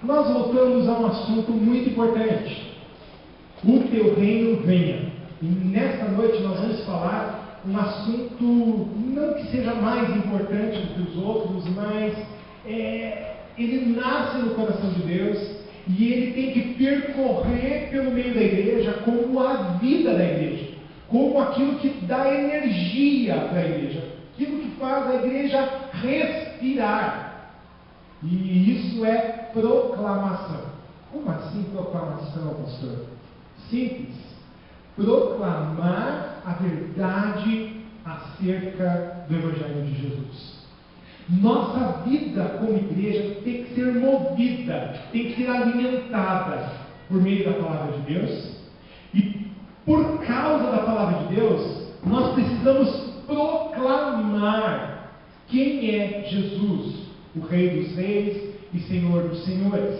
Nós voltamos a um assunto muito importante. O teu reino venha. E nesta noite nós vamos falar um assunto, não que seja mais importante do que os outros, mas ele nasce no coração de Deus e ele tem que percorrer pelo meio da igreja como a vida da igreja, como aquilo que dá energia para a igreja, aquilo que faz a igreja respirar. E isso é proclamação. Como assim proclamação, pastor? Simples. Proclamar a verdade acerca do Evangelho de Jesus. Nossa vida como igreja tem que ser movida, tem que ser alimentada por meio da palavra de Deus. E por causa da palavra de Deus, nós precisamos proclamar quem é Jesus, o Rei dos Reis e Senhor dos Senhores.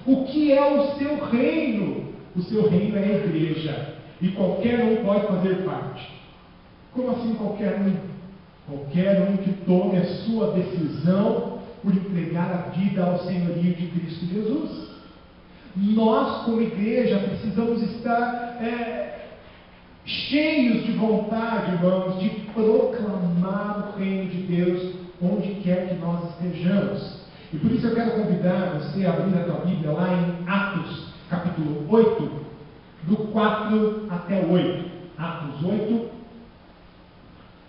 O que é o seu reino? O seu reino é a igreja. E qualquer um pode fazer parte. Como assim qualquer um? Qualquer um que tome a sua decisão por entregar a vida ao senhorio de Cristo Jesus. Nós, como igreja, precisamos estar cheios de vontade, irmãos, de proclamar o reino de Deus onde quer que nós estejamos. E por isso eu quero convidar você a abrir a tua Bíblia lá em Atos, capítulo 8, do 4 até o 8. Atos 8,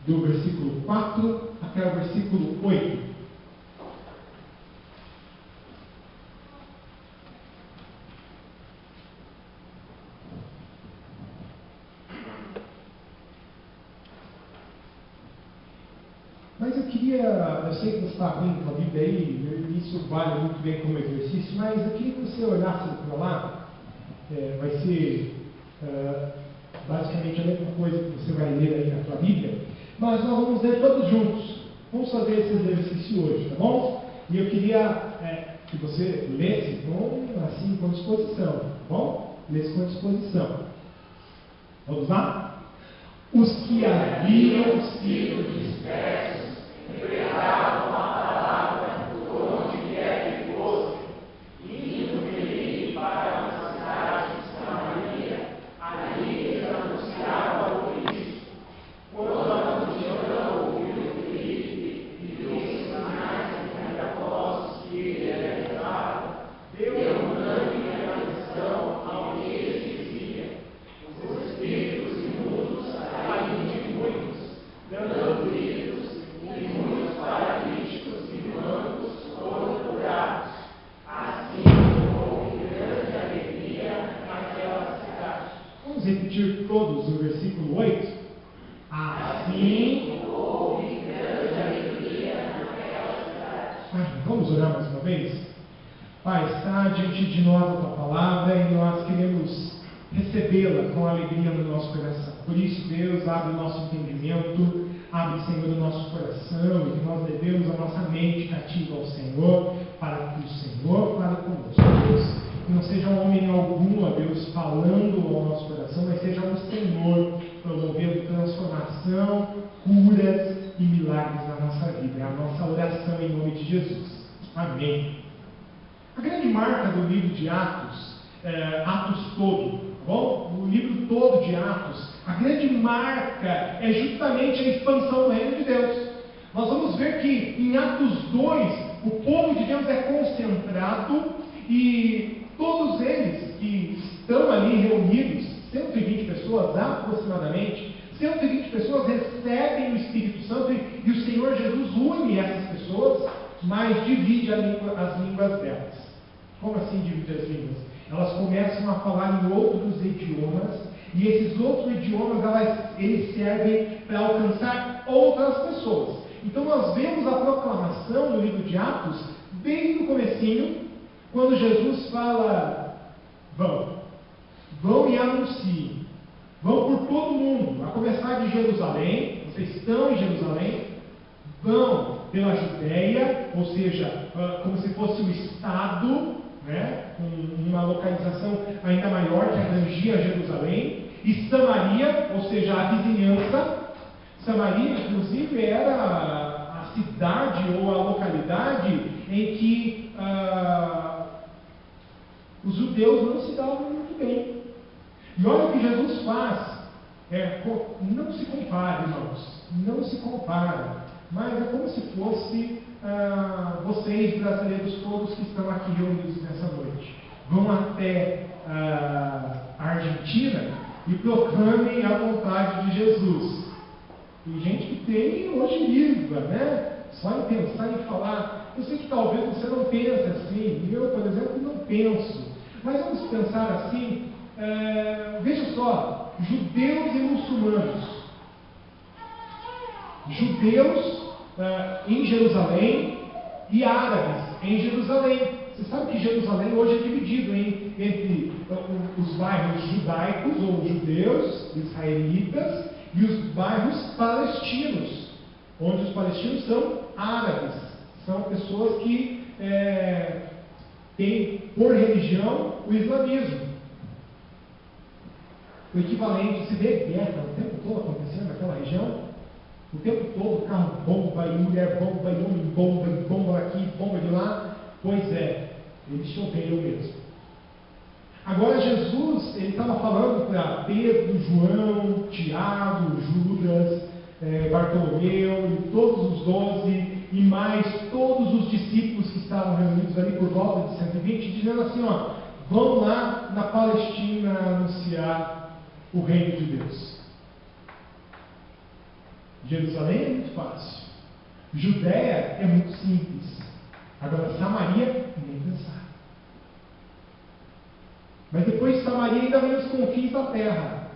do versículo 4 até o versículo 8. Mas eu sei que você está abrindo com a Bíblia aí, isso vale muito bem como exercício, mas eu queria que você olhasse para lá. Vai ser basicamente a mesma coisa que você vai ler aí na sua Bíblia, mas nós vamos ler todos juntos. Vamos fazer esse exercício hoje, tá bom? E eu queria que você lesse com disposição, tá bom? Lesse com disposição. Vamos lá? Os que haviam sido dispersos pregavam a palavra por onde quer que fosse, indo Filipe para uma cidade de Samaria, ali eles anunciavam o Cristo. Quando a multidão ouviu Filipe e viu os sinais e miraculosos que ele realizava, deu unânime atenção ao que ele dizia. Os espíritos imundos saíram de muitos, dando gritos, e muitos paralíticos e mancos foram curados. Assim houve grande alegria naquela cidade. Vamos repetir todos o versículo 8? Assim houve grande alegria naquela cidade. Vamos orar mais uma vez? Pai, está diante de nós a tua palavra e nós queremos recebê-la com alegria no nosso coração. Por isso, Deus, abre o nosso entendimento, abre, Senhor, o nosso coração, e que nós levemos a nossa mente cativa ao Senhor, para que o Senhor fale conosco, Deus. Que não seja um homem algum, ó Deus, falando ao nosso coração, mas seja o Senhor promovendo transformação, curas e milagres na nossa vida. É a nossa oração em nome de Jesus. Amém. A grande marca do livro de Atos, Atos todo, tá bom? O livro todo de Atos, a grande marca é justamente a expansão do reino de Deus. Nós vamos ver que em Atos 2, o povo de Deus é concentrado e todos eles que estão ali reunidos, 120 pessoas aproximadamente, 120 pessoas recebem o Espírito Santo e o Senhor Jesus une essas pessoas, mas divide as línguas delas. Como assim divide as línguas? Elas começam a falar em outros idiomas, e esses outros idiomas eles servem para alcançar outras pessoas. Então nós vemos a proclamação no livro de Atos, desde o comecinho, quando Jesus fala: vão e anunciem, vão por todo mundo, a começar de Jerusalém, vocês estão em Jerusalém, vão pela Judéia, ou seja, como se fosse o estado, com uma localização ainda maior que abrangia Jerusalém, e Samaria, ou seja, a vizinhança. Samaria, inclusive, era a cidade ou a localidade em que Os judeus não se davam muito bem. E olha o que Jesus faz. Não se compara, irmãos. Não se compara. Mas é como se fosse vocês, brasileiros todos que estão aqui reunidos nessa noite. Vão até a Argentina e proclamem a vontade de Jesus. Tem gente que tem ogiva, né? Só em pensar em falar. Eu sei que talvez você não pense assim. Eu, por exemplo, não penso. Mas vamos pensar assim. Veja só, judeus e muçulmanos. Judeus em Jerusalém e árabes em Jerusalém. Você sabe que Jerusalém hoje é dividido entre os bairros judaicos ou judeus, israelitas, e os bairros palestinos, onde os palestinos são árabes. São pessoas que têm por religião o islamismo. O equivalente, se vê guerra o tempo todo acontecendo naquela região, o tempo todo carro bomba, e mulher bomba, e homem bomba, e bomba aqui, bomba de lá. Pois é, eles choveiam mesmo. Agora Jesus, ele estava falando para Pedro, João, Tiago, Judas, Bartolomeu, e todos os 12, e mais todos os discípulos que estavam reunidos ali por volta de 120, dizendo assim, vão lá na Palestina anunciar o reino de Deus. Jerusalém é muito fácil. Judéia é muito simples. Agora Samaria, nem pensar. Mas depois de Samaria ainda vem os confins da terra.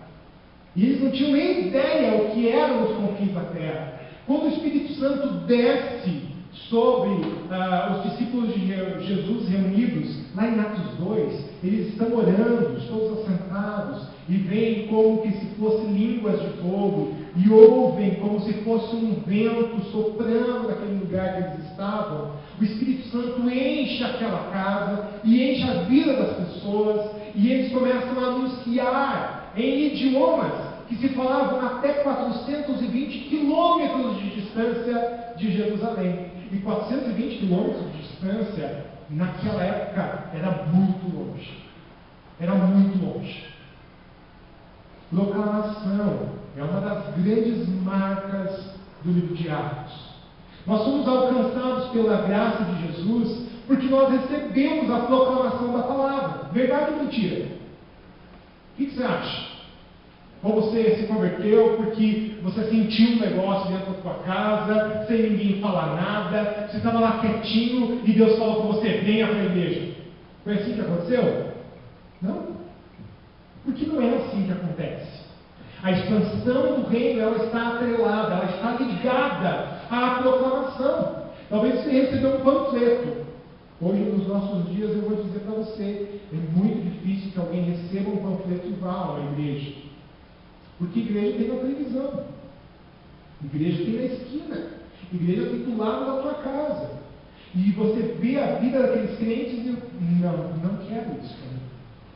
E eles não tinham nem ideia o que eram os confins da terra. Quando o Espírito Santo desce sobre os discípulos de Jesus reunidos, lá em Atos 2, eles estão orando, todos assentados, e veem como que se fossem línguas de fogo, e ouvem como se fosse um vento soprando naquele lugar que eles estavam. O Espírito Santo enche aquela casa e enche a vida das pessoas, e eles começam a anunciar em idiomas que se falavam até 420 quilômetros de distância de Jerusalém. E 420 quilômetros de distância, naquela época, era muito longe. Era muito longe. Proclamação é uma das grandes marcas do livro de Atos. Nós somos alcançados pela graça de Jesus porque nós recebemos a proclamação da palavra. Verdade ou mentira? O que você acha? Ou você se converteu porque você sentiu um negócio dentro da sua casa, sem ninguém falar nada, você estava lá quietinho e Deus falou com você, venha para a igreja. Foi assim que aconteceu? Não. Porque não é assim que acontece. A expansão do reino, ela está atrelada, ela está ligada à proclamação. Talvez você recebeu um panfleto. Hoje, nos nossos dias, eu vou dizer para você, é muito difícil que alguém receba um panfleto e vá a uma igreja. Porque igreja tem na televisão, igreja tem na esquina, igreja tem do lado da tua casa. E você vê a vida daqueles crentes e não quero isso para mim.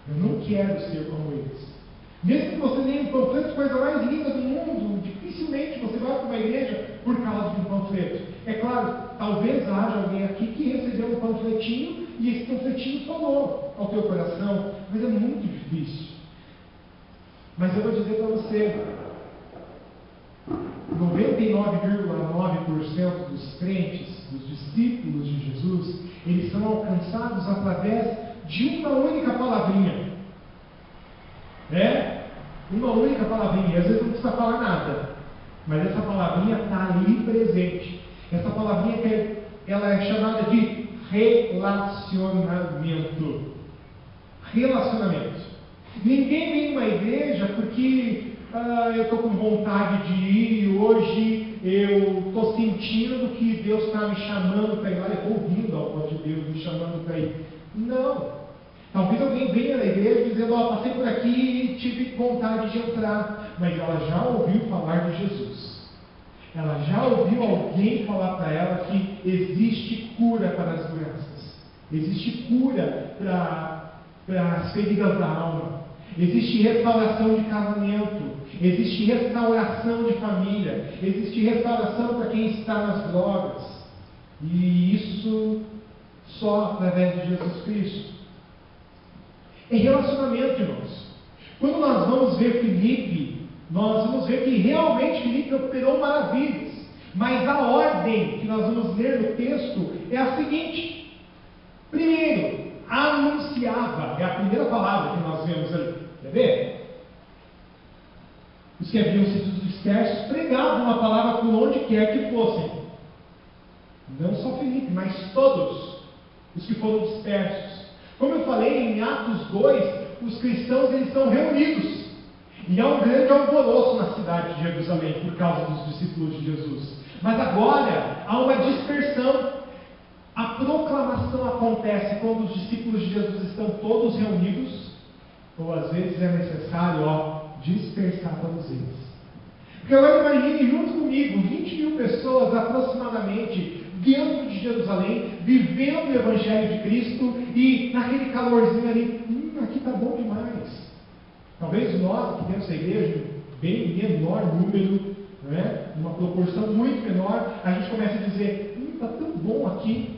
Eu não quero ser como eles. Mesmo que você tenha um panfleto, coisa mais linda do mundo, dificilmente você vai para uma igreja por causa de um panfleto. É claro, talvez haja alguém aqui que recebeu um panfletinho e esse panfletinho falou ao teu coração, mas é muito difícil. Mas eu vou dizer para você, 99,9% dos crentes, dos discípulos de Jesus, eles são alcançados através de uma única palavrinha. Uma única palavrinha. Às vezes não precisa falar nada, mas essa palavrinha está ali presente. Essa palavrinha ela é chamada de relacionamento. Relacionamento. Ninguém vem em uma igreja porque eu estou com vontade de ir e hoje eu estou sentindo que Deus está me chamando para ir lá, eu estou ouvindo a voz de Deus me chamando para ir. Não. Talvez alguém venha na igreja dizendo, passei por aqui e tive vontade de entrar, mas ela já ouviu falar de Jesus. Ela já ouviu alguém falar para ela que existe cura para as doenças, existe cura para as feridas da alma, existe restauração de casamento, existe restauração de família, existe restauração para quem está nas drogas. E isso só através de Jesus Cristo. É relacionamento, irmãos. Quando nós vamos ver Filipe, nós vamos ver que realmente Filipe operou maravilhas. Mas a ordem que nós vamos ler no texto é a seguinte. Primeiro, anunciava. É a primeira palavra que nós vemos ali. Quer ver? Os que haviam sido dispersos pregavam a palavra por onde quer que fossem. Não só Filipe, mas todos os que foram dispersos. Como eu falei em Atos 2, os cristãos eles são reunidos. E há um grande alvoroço na cidade de Jerusalém por causa dos discípulos de Jesus. Mas agora há uma dispersão. A proclamação acontece quando os discípulos de Jesus estão todos reunidos, ou às vezes é necessário dispersar todos eles. Porque agora imagine junto comigo 20 mil pessoas aproximadamente dentro de Jerusalém, vivendo o Evangelho de Cristo e naquele calorzinho ali, aqui está bom demais. Talvez nós que temos a igreja bem menor número, né? Uma proporção muito menor, a gente começa a dizer, está tão bom aqui,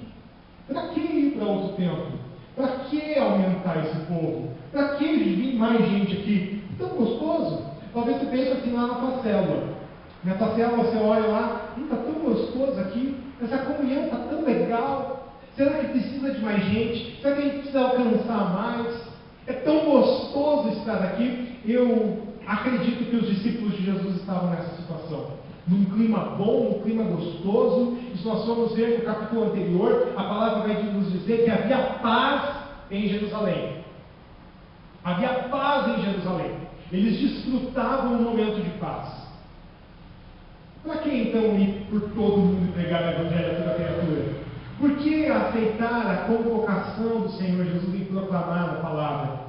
para que ir para outro templo? Para que aumentar esse povo? Para que vir mais gente aqui? Tão gostoso. Talvez você pense assim lá na tua célula. Na tua célula você olha lá, está tão gostoso aqui, essa comunhão está tão legal. Será que precisa de mais gente? Será que a gente precisa alcançar mais? É tão gostoso estar aqui. Eu acredito que os discípulos de Jesus estavam nessa situação. Num clima bom, num clima gostoso. E se nós formos ver no capítulo anterior, a palavra vai nos dizer que havia paz em Jerusalém. Havia paz em Jerusalém. Eles desfrutavam um momento de paz. Para que então ir por todo mundo e pregar o Evangelho a toda criatura? Por que aceitar a convocação do Senhor Jesus e proclamar a palavra?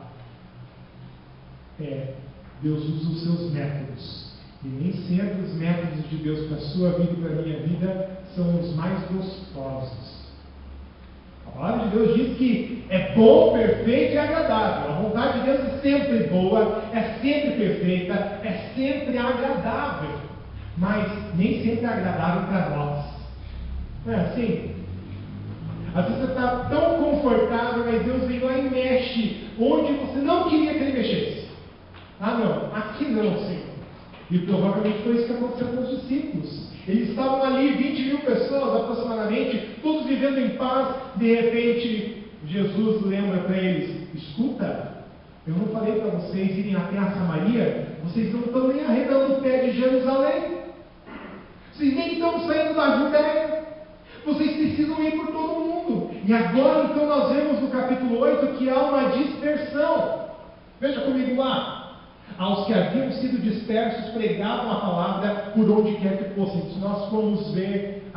Deus usa os seus métodos. E nem sempre os métodos de Deus para a sua vida e para a minha vida são os mais gostosos. A palavra de Deus diz que é bom, perfeito e agradável. A vontade de Deus é sempre boa, é sempre perfeita, é sempre agradável. Mas nem sempre é agradável para nós. Não é assim? Às vezes você está tão confortável, mas Deus vem lá e mexe onde você não queria que Ele mexesse. Não, aqui não, Senhor. E provavelmente foi isso que aconteceu com os discípulos. Eles estavam ali, 20 mil pessoas aproximadamente, todos vivendo em paz. De repente, Jesus lembra para eles: escuta, eu não falei para vocês irem até a Samaria? Vocês não estão nem arredando o pé de Jerusalém. Vocês nem estão saindo da Judéia. Vocês precisam ir por todo mundo. E agora, então, nós vemos no capítulo 8 que há uma dispersão. Veja comigo lá. Aos que haviam sido dispersos, pregavam a palavra por onde quer que fossem. Se nós formos ver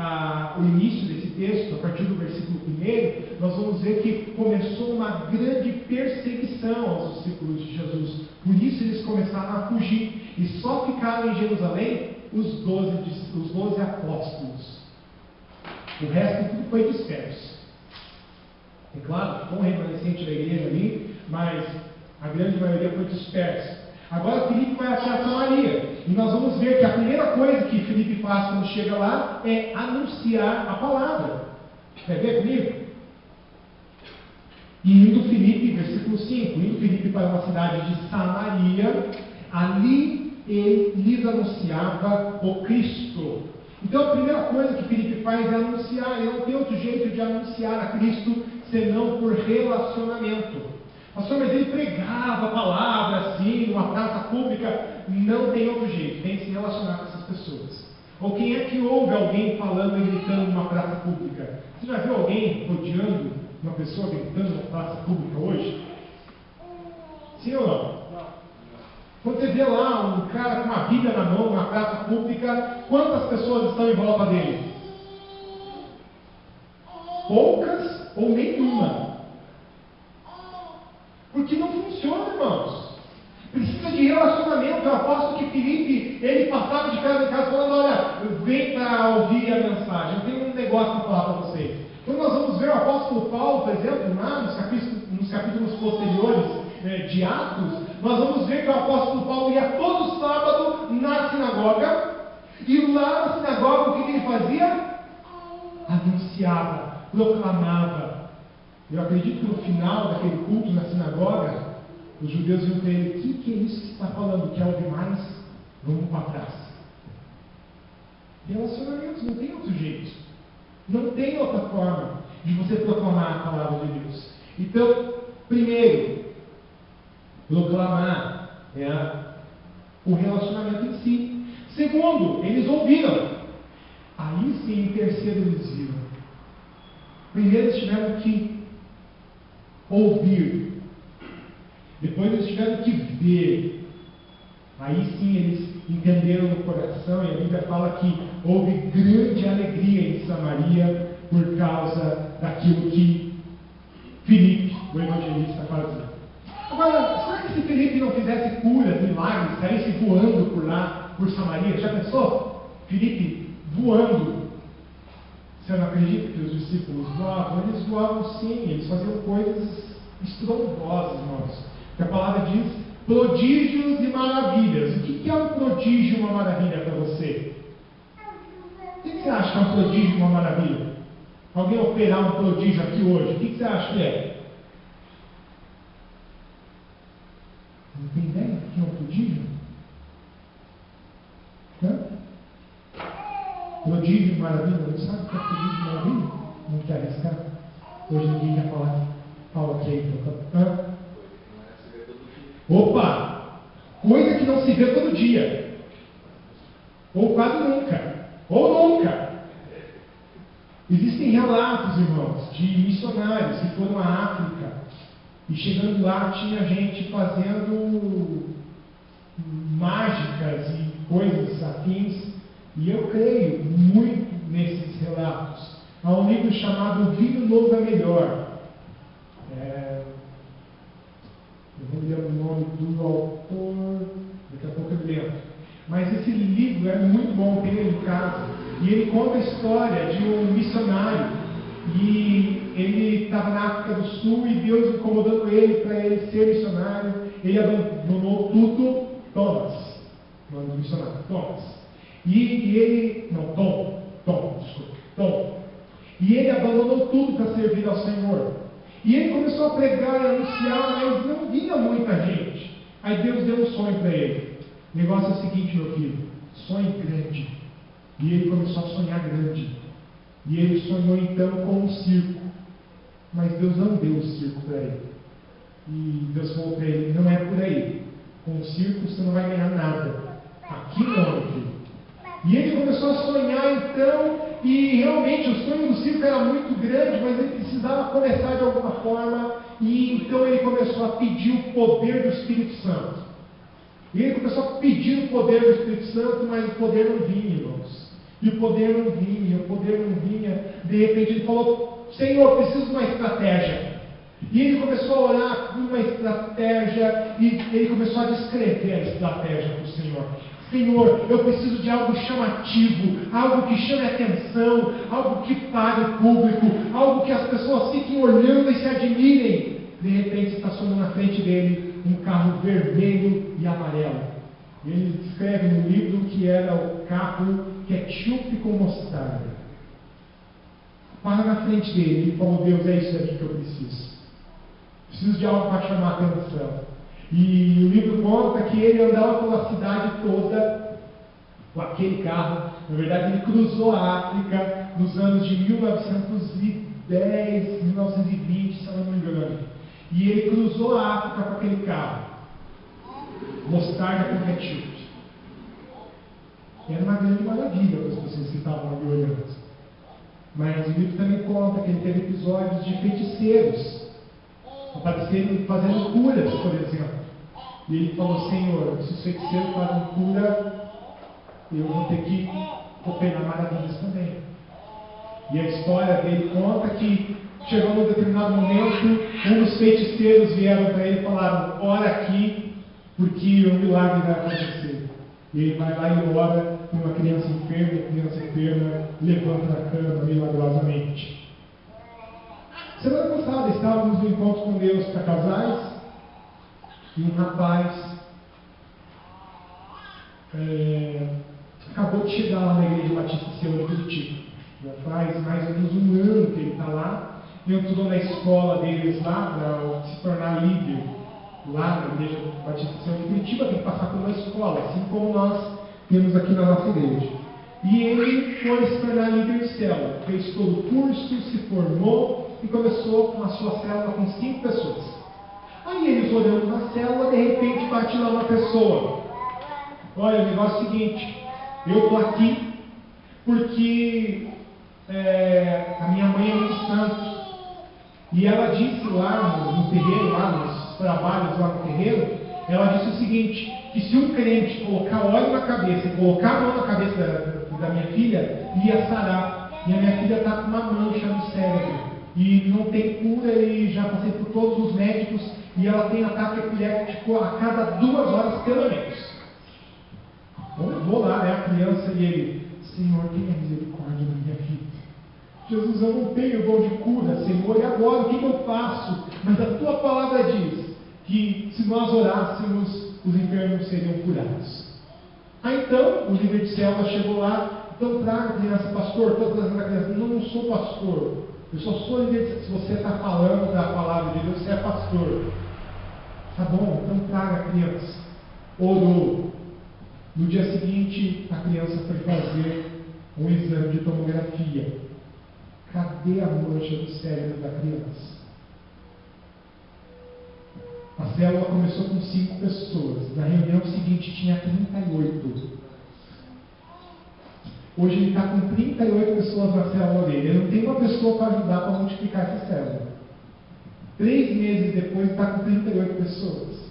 o início desse texto, a partir do versículo 1, nós vamos ver que começou uma grande perseguição aos discípulos de Jesus. Por isso eles começaram a fugir. E só ficaram em Jerusalém os 12 apóstolos. O resto tudo foi disperso. É claro, ficou um remanescente da igreja ali, mas a grande maioria foi dispersa. Agora Filipe vai até a Samaria. E nós vamos ver que a primeira coisa que Filipe faz quando chega lá é anunciar a palavra. Quer ver comigo? E indo Filipe, versículo 5, indo Filipe para uma cidade de Samaria, ali ele lhes anunciava o Cristo. Então a primeira coisa que Filipe faz é anunciar. Ele não tem outro jeito de anunciar a Cristo senão por relacionamento. Pastor, mas ele pregava a palavra assim, numa praça pública. Não tem outro jeito, tem que se relacionar com essas pessoas. Ou quem é que ouve alguém falando e gritando numa praça pública? Você já viu alguém rodeando uma pessoa gritando numa praça pública hoje? Sim ou não? Quando você vê lá um cara com uma Bíblia na mão, numa praça pública, quantas pessoas estão em volta dele? Poucas ou nenhuma. Porque não funciona, irmãos. Precisa de relacionamento. Eu aposto que Filipe, ele passava de casa em casa falando: olha, vem para ouvir a mensagem. Eu tenho um negócio para falar para vocês. Quando nós vamos ver o apóstolo Paulo, por exemplo, lá nos capítulos posteriores de Atos, nós vamos ver que o apóstolo Paulo ia todo sábado na sinagoga. E lá na sinagoga, o que ele fazia? Anunciava, proclamava. Eu acredito que no final daquele culto na sinagoga, Os judeus iam para ele: o que é isso que você está falando? Quer ouvir mais? Vamos para trás. Relacionamentos, não tem outro jeito. Não tem outra forma de você proclamar a palavra de Deus. Então, primeiro, proclamar o relacionamento em si. Segundo, eles ouviram. Aí sim, em terceiro, eles viram. Primeiro, eles tiveram que ouvir. Depois, eles tiveram que ver. Aí sim, eles entenderam no coração, e a Bíblia fala que houve grande alegria em Samaria por causa daquilo que Filipe, o evangelista, fazia. Agora, será que se Filipe não fizesse curas, milagres, saísse voando por lá, por Samaria? Já pensou? Filipe voando. Você não acredita que os discípulos voavam? Eles voavam sim, eles faziam coisas estrondosas, irmãos. Porque a palavra diz prodígios e maravilhas. O que é um prodígio e uma maravilha para você? O que você acha que é um prodígio e uma maravilha? Alguém operar um prodígio aqui hoje, o que você acha que é? Não tem ideia do que é um prodígio? Prodígio e maravilha, não sabe o que é prodígio e maravilha? Não quer arriscar? Hoje ninguém quer falar. Fala aqui então. Opa! Coisa que não se vê todo dia. Ou quase nunca. Ou nunca. Existem relatos, irmãos, de missionários que foram à África e chegando lá tinha gente fazendo mágicas e coisas afins. E eu creio muito nesses relatos. Há um livro chamado O Vinho Novo é Melhor. Eu não lembro o nome do autor, daqui a pouco eu lembro. Mas esse livro é muito bom, tem ele em casa. E ele conta a história de um missionário. E ele estava na África do Sul e Deus incomodando ele para ele ser missionário. Ele abandonou tudo. Thomas, nome do missionário, Thomas. E ele, não, Tom. E ele abandonou tudo para servir ao Senhor. E ele começou a pregar e anunciar, mas não vinha muita gente. Aí Deus deu um sonho para ele. O negócio é o seguinte, meu filho: sonhe grande. E ele começou a sonhar grande. E ele sonhou então com um circo. Mas Deus não deu o circo para ele. E Deus falou para ele: não é por aí. Com o circo você não vai ganhar nada. Aqui não, meu filho. E ele começou a sonhar então, e realmente o sonho do circo era muito grande, mas ele precisava começar de alguma forma, e então ele começou a pedir o poder do Espírito Santo. E ele começou a pedir o poder do Espírito Santo, mas o poder não vinha, irmãos. E o poder não vinha. De repente ele falou: Senhor, preciso de uma estratégia. E ele começou a orar por uma estratégia, e ele começou a descrever a estratégia para o Senhor. Senhor, eu preciso de algo chamativo, algo que chame a atenção, algo que pague o público, algo que as pessoas fiquem olhando e se admirem. De repente estaciona na frente dele um carro vermelho e amarelo. E ele descreve no livro que era o carro ketchup com mostarda. Para na frente dele e falou: Deus, é isso aqui que eu preciso. Preciso de algo para chamar a atenção. E o livro conta que ele andava pela cidade toda com aquele carro. Na verdade, ele cruzou a África nos anos de 1910, 1920, se eu não me engano. E ele cruzou a África com aquele carro. Mostarda com ketchup. Era uma grande maravilha para as pessoas que estavam ali olhando. Mas o livro também conta que ele teve episódios de feiticeiros aparecendo fazendo curas, por exemplo. E ele falou: Senhor, se os feiticeiros fazem cura, eu vou ter que operar maravilhas também. E a história dele conta que chegou num determinado momento, um dos feiticeiros vieram para ele e falaram: ora aqui, porque um milagre vai acontecer. E ele vai lá e ora com uma criança enferma, e a criança enferma levanta a cama milagrosamente. Semana passada estávamos no encontro com Deus para casais, e um rapaz acabou de chegar lá na Igreja Batista Sião de Curitiba. Já faz mais ou menos um ano que ele está lá. Entrou na escola deles lá para se tornar líder. lá na Igreja Batista de Curitiba, tem que passar por uma escola, assim como nós temos aqui na nossa igreja. E ele foi se tornar líder de célula, fez todo o curso, se formou e começou com a sua célula com 5 pessoas. Aí eles olhando na célula, de repente bate lá uma pessoa. Olha, o negócio é o seguinte, eu estou aqui porque a minha mãe é muito santa. E ela disse lá no terreiro, lá nos trabalhos lá no terreiro, ela disse o seguinte, que se um crente colocar óleo na cabeça e colocar a mão na cabeça da minha filha, ia sarar. E a minha filha está com uma mancha no cérebro. E não tem cura, e já passei por todos os médicos, e ela tem ataque epiléptico a cada 2 horas pelo menos. Então eu vou lá, né, a criança, e ele, Senhor, tenha misericórdia da minha filha. Jesus, eu não tenho dom de cura, Senhor, e agora o que eu faço? Mas a tua palavra diz que se nós orássemos, os enfermos seriam curados. Aí então, o líder de célula chegou lá, então traga a criança, pastor, estou trazendo a criança. Não, não sou pastor, eu só sou líder de célula. Se você está falando da palavra de Deus, você é pastor. Tá bom, então traga a criança. Orou. No dia seguinte, a criança foi fazer um exame de tomografia. Cadê a mancha do cérebro da criança? A célula começou com 5 pessoas. Na reunião seguinte tinha 38. Hoje ele está com 38 pessoas na célula dele. Ele não tem uma pessoa para ajudar para multiplicar essa célula. 3 meses depois está com 38 pessoas.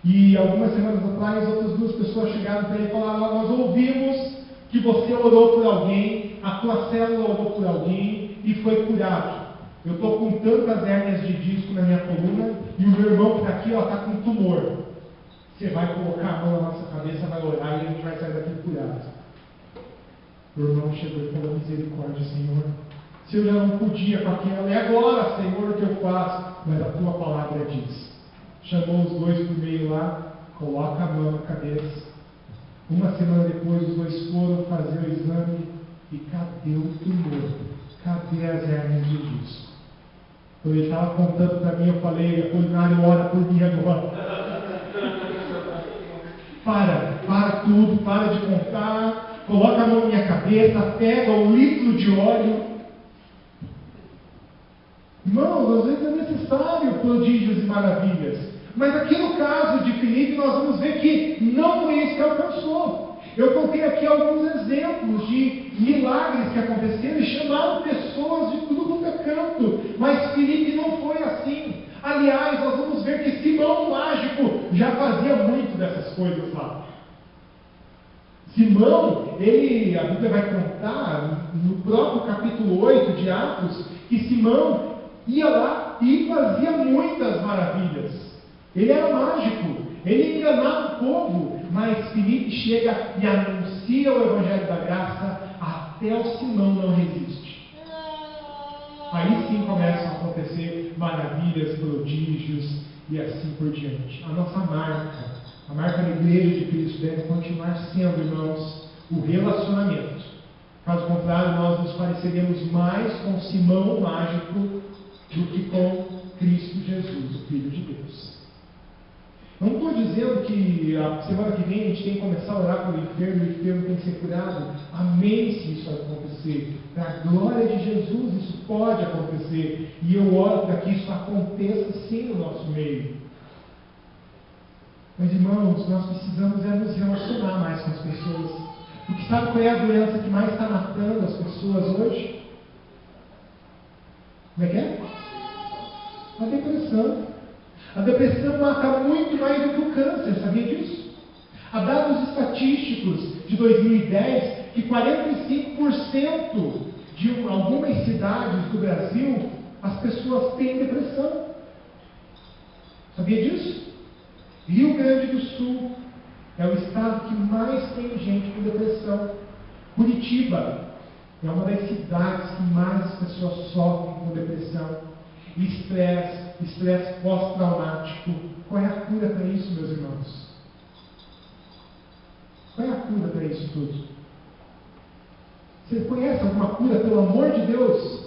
E algumas semanas atrás, outras 2 pessoas chegaram para ele e falaram: nós ouvimos que você orou por alguém, a tua célula orou por alguém e foi curado. Eu estou com tantas hérnias de disco na minha coluna e o meu irmão que está aqui está com tumor. Você vai colocar a mão na nossa cabeça, vai orar e a gente vai sair daqui curado. O irmão chegou e falou: misericórdia, Senhor. Se eu já não podia com aquilo, é agora, Senhor, o que eu faço? Mas a tua palavra diz. Chamou os 2 por meio lá, coloca a mão na cabeça. Uma semana depois, os 2 foram fazer o exame e cadê o tumor? Cadê as hérnias de disco? Quando ele estava contando para mim, eu falei: Apolinário, ora por mim agora. Para tudo, para de contar, coloca a mão na minha cabeça, pega o litro de óleo. Irmãos, às vezes é necessário prodígios e maravilhas. Mas aqui no caso de Filipe, nós vamos ver que não foi isso que alcançou. Eu contei aqui alguns exemplos de milagres que aconteceram e chamaram pessoas de tudo quanto é canto. Mas Filipe não foi assim. Aliás, nós vamos ver que Simão o mágico já fazia muito dessas coisas lá. Simão, a Bíblia vai contar no próprio capítulo 8 de Atos, que Simão ia lá e fazia muitas maravilhas. Ele era mágico, ele enganava o povo, mas Filipe chega e anuncia o Evangelho da Graça, até o Simão não resiste. Aí sim começam a acontecer maravilhas, prodígios e assim por diante. A nossa marca, a marca da Igreja de Cristo deve continuar sendo, irmãos, o relacionamento. Caso contrário, nós nos pareceremos mais com Simão o mágico do que com Cristo Jesus, o Filho de Deus. Não estou dizendo que a semana que vem a gente tem que começar a orar pelo enfermo e o enfermo tem que ser curado. Amém se isso acontecer. Para a glória de Jesus isso pode acontecer. E eu oro para que isso aconteça sim no nosso meio. Mas irmãos, nós precisamos nos relacionar mais com as pessoas. Porque sabe qual é a doença que mais está matando as pessoas hoje? Como é que é? A depressão. A depressão mata muito mais do que o câncer, sabia disso? Há dados estatísticos de 2010 que 45% de algumas cidades do Brasil, as pessoas têm depressão. Sabia disso? Rio Grande do Sul é o estado que mais tem gente com depressão. Curitiba é uma das cidades que mais as pessoas sofrem com depressão. Estresse pós-traumático. Qual é a cura para isso, meus irmãos? Qual é a cura para isso tudo? Você conhece alguma cura, pelo amor de Deus?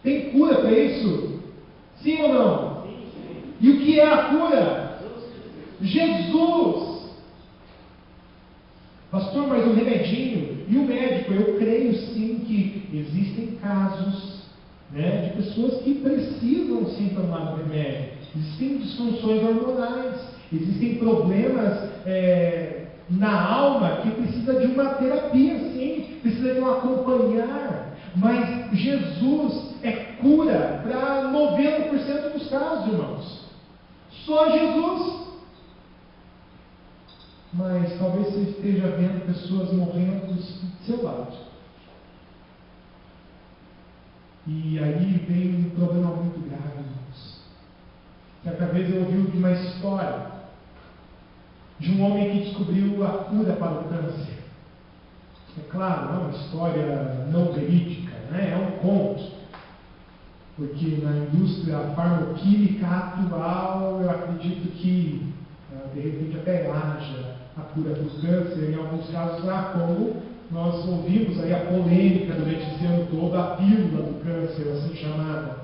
Tem cura para isso? Sim ou não? Sim. E o que é a cura? Jesus! Pastor, mas o remedinho e o médico, eu creio sim que existem casos, né, de pessoas que precisam sim tomar o remédio. Existem disfunções hormonais, existem problemas na alma que precisa de uma terapia, sim, precisa de um acompanhar. Mas Jesus é cura para 90% dos casos, irmãos. Só Jesus. Mas talvez você esteja vendo pessoas morrendo do seu lado. E aí vem um problema muito grave, irmãos. Certa vez eu ouvi de uma história de um homem que descobriu a cura para o câncer. É claro, não é uma história não verídica, né? É um conto. Porque na indústria farmacêutica atual, eu acredito que de repente até haja a cura do câncer, em alguns casos como nós ouvimos aí a polêmica durante esse ano todo, a pílula do câncer, assim chamada.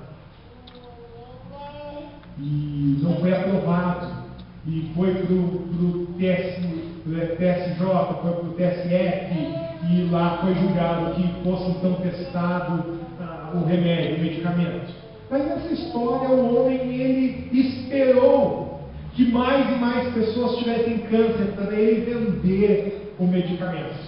E não foi aprovado. E foi para o TSJ, foi para o TSF, e lá foi julgado que fosse então testado o remédio, o medicamento. Mas nessa história, o homem, ele esperou que mais e mais pessoas tivessem câncer para ele vender o medicamento.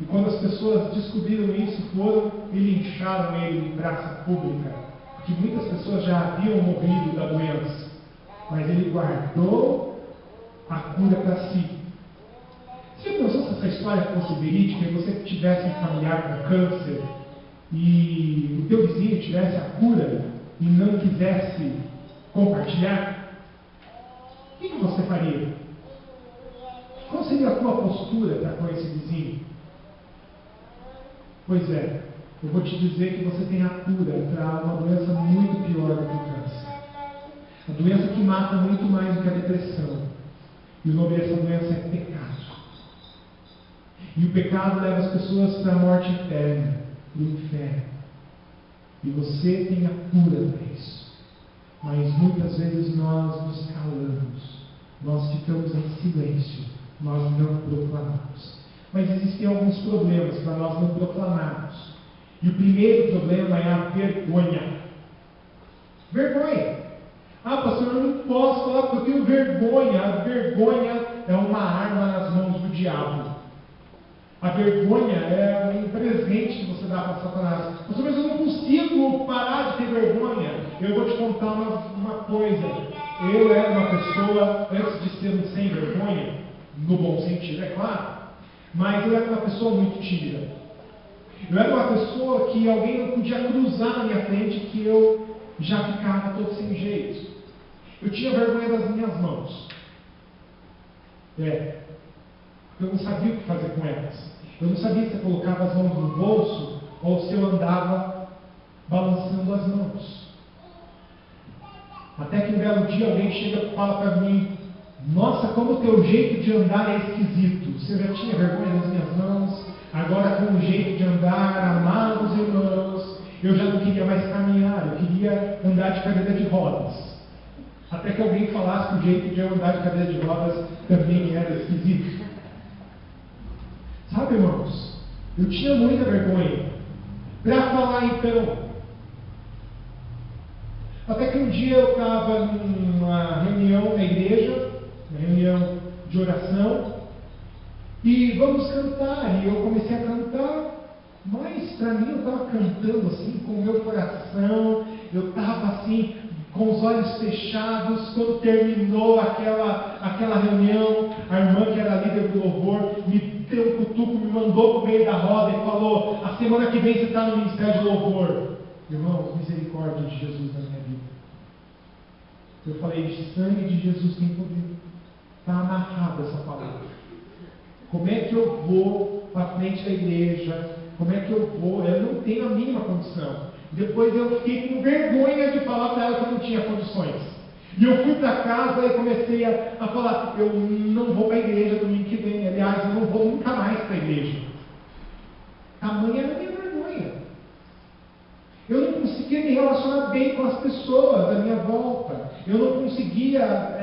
E quando as pessoas descobriram isso, foram e lincharam ele em praça pública, porque muitas pessoas já haviam morrido da doença, mas ele guardou a cura para si. Você já pensou se essa história fosse verídica e você tivesse um familiar com câncer e o teu vizinho tivesse a cura e não quisesse compartilhar? O que você faria? Qual seria a tua postura para com esse vizinho? Pois é, eu vou te dizer que você tem a cura para uma doença muito pior do que o câncer. A doença que mata muito mais do que a depressão. E o nome dessa doença é pecado. E o pecado leva as pessoas para a morte eterna, para o inferno. E você tem a cura para isso. Mas muitas vezes nós nos calamos, nós ficamos em silêncio, nós não proclamamos. Mas existem alguns problemas para nós não proclamarmos. E o primeiro problema é a vergonha. Vergonha. Ah, pastor, eu não posso falar porque eu tenho vergonha. A vergonha é uma arma nas mãos do diabo. A vergonha é um presente que você dá para Satanás. Pastor, mas eu não consigo parar de ter vergonha. Eu vou te contar uma coisa. Eu era uma pessoa, antes de ser um sem vergonha, no bom sentido, é claro, mas eu era uma pessoa muito tímida. Eu era uma pessoa que alguém não podia cruzar na minha frente, que eu já ficava todo sem jeito. Eu tinha vergonha das minhas mãos. Eu não sabia o que fazer com elas. Eu não sabia se eu colocava as mãos no bolso ou se eu andava balançando as mãos. Até que um belo dia alguém chega e fala para mim: nossa, como o teu jeito de andar é esquisito. Você já tinha vergonha das minhas mãos, agora com o jeito de andar, amados irmãos, eu já não queria mais caminhar, eu queria andar de cadeira de rodas. Até que alguém falasse que o jeito de eu andar de cadeira de rodas também era esquisito. Sabe, irmãos, eu tinha muita vergonha. Para falar então, até que um dia eu estava numa reunião na igreja, uma reunião de oração, e vamos cantar, e eu comecei a cantar, mas para mim eu estava cantando assim com o meu coração, eu estava assim com os olhos fechados. Quando terminou aquela reunião, a irmã que era líder do louvor me deu um cutuco, me mandou para o meio da roda e falou: a semana que vem você está no ministério de louvor. Irmãos, misericórdia de Jesus na minha vida. Eu falei: de sangue de Jesus tem poder. Está amarrada essa palavra. Como é que eu vou para frente da igreja? Como é que eu vou? Eu não tenho a mínima condição. Depois eu fiquei com vergonha de falar para ela que eu não tinha condições. E eu fui para casa e comecei a falar: eu não vou para a igreja domingo que vem. Aliás, eu não vou nunca mais para a igreja. Tamanha era a minha vergonha. Eu não conseguia me relacionar bem com as pessoas à minha volta. Eu não conseguia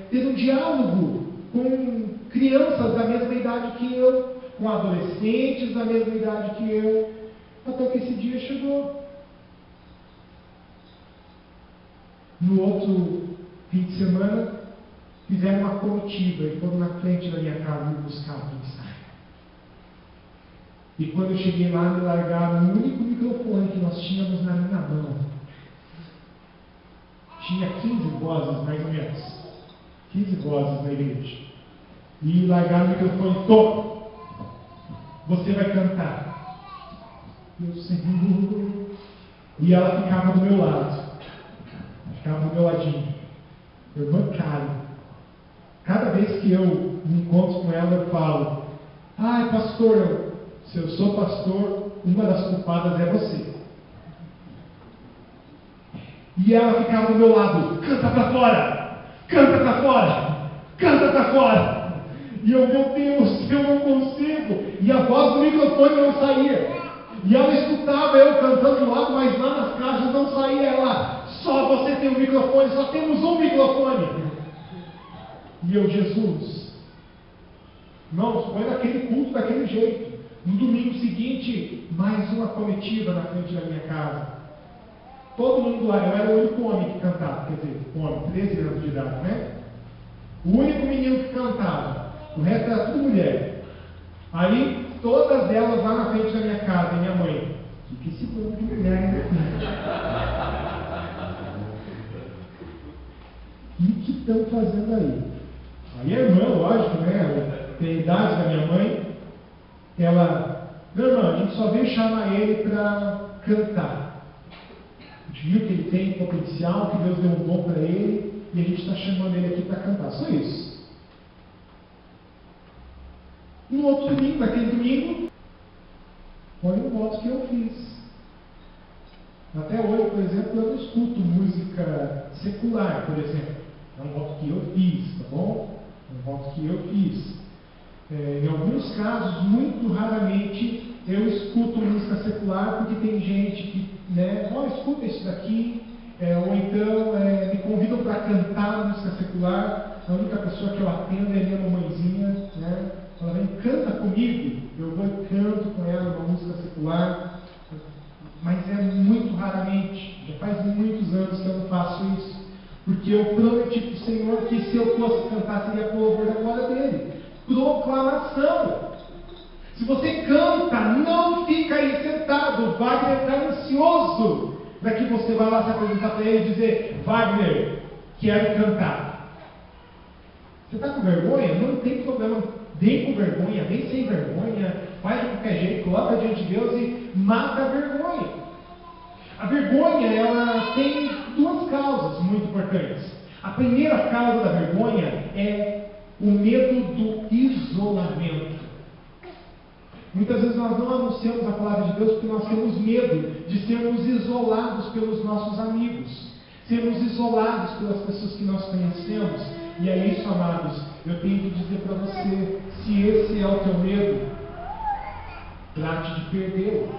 ter um diálogo com crianças da mesma idade que eu, com adolescentes da mesma idade que eu, até que esse dia chegou. No outro fim de semana, fizeram uma comitiva e foram na frente da minha casa me buscar para ensaio. E quando eu cheguei lá, me largaram o único microfone que nós tínhamos na minha mão. Tinha 15 vozes, mais ou menos. 15 vozes na igreja. E largaram o microfone todo. Você vai cantar. Meu Senhor. E ela ficava do meu lado. Ficava do meu ladinho. Irmã Karen. Cada vez que eu me encontro com ela, eu falo: ai, pastor, se eu sou pastor, uma das culpadas é você. E ela ficava do meu lado: canta para fora, canta para fora, canta para fora. E eu, meu Deus, eu não consigo. E a voz do microfone não saía. E ela escutava eu cantando do lado, mas lá nas caixas não saía. Ela: só você tem um microfone, só temos um microfone. E eu: Jesus, irmãos, foi naquele culto daquele jeito. No domingo seguinte, mais uma comitiva na frente da minha casa. Todo mundo lá, eu era o único homem que cantava, quer dizer, homem, 13 anos de idade, né? O único menino que cantava, o resto era tudo mulher. Aí, todas elas lá na frente da minha casa, e minha mãe: que esse povo de mulher ainda tem? O que estão fazendo aí? Aí a irmã, lógico, né? Tem a idade da minha mãe. Ela: meu irmão, a gente só veio chamar ele para cantar. A gente viu que ele tem potencial, que Deus deu um dom para ele, e a gente está chamando ele aqui para cantar. Só isso. No outro domingo, naquele domingo, foi um voto que eu fiz. Até hoje, por exemplo, eu não escuto música secular, por exemplo. É um voto que eu fiz, tá bom? É um voto que eu fiz. Em alguns casos, muito raramente, eu escuto música secular, porque tem gente que, escuta isso daqui, ou então me convidam para cantar música secular. A única pessoa que eu atendo é a minha mamãezinha, né? Ela vem: canta comigo. Eu vou e canto com ela uma música secular, mas é muito raramente. Já faz muitos anos que eu não faço isso, porque eu prometi para o Senhor que se eu fosse cantar seria por louvor da glória dele. Proclamação. Se você canta, não fica aí sentado. Wagner está ansioso para que você vá lá se apresentar para ele e dizer: Wagner, quero cantar. Você está com vergonha? Não tem problema. Vem com vergonha, vem sem vergonha, faz de qualquer jeito, coloca diante de Deus e mata a vergonha. A vergonha, ela tem duas causas muito importantes. A primeira causa da vergonha é o medo do isolamento. Muitas vezes nós não anunciamos a palavra de Deus porque nós temos medo de sermos isolados pelos nossos amigos, sermos isolados pelas pessoas que nós conhecemos. E é isso, amados, eu tenho que dizer para você: se esse é o teu medo, trate de perdê-lo.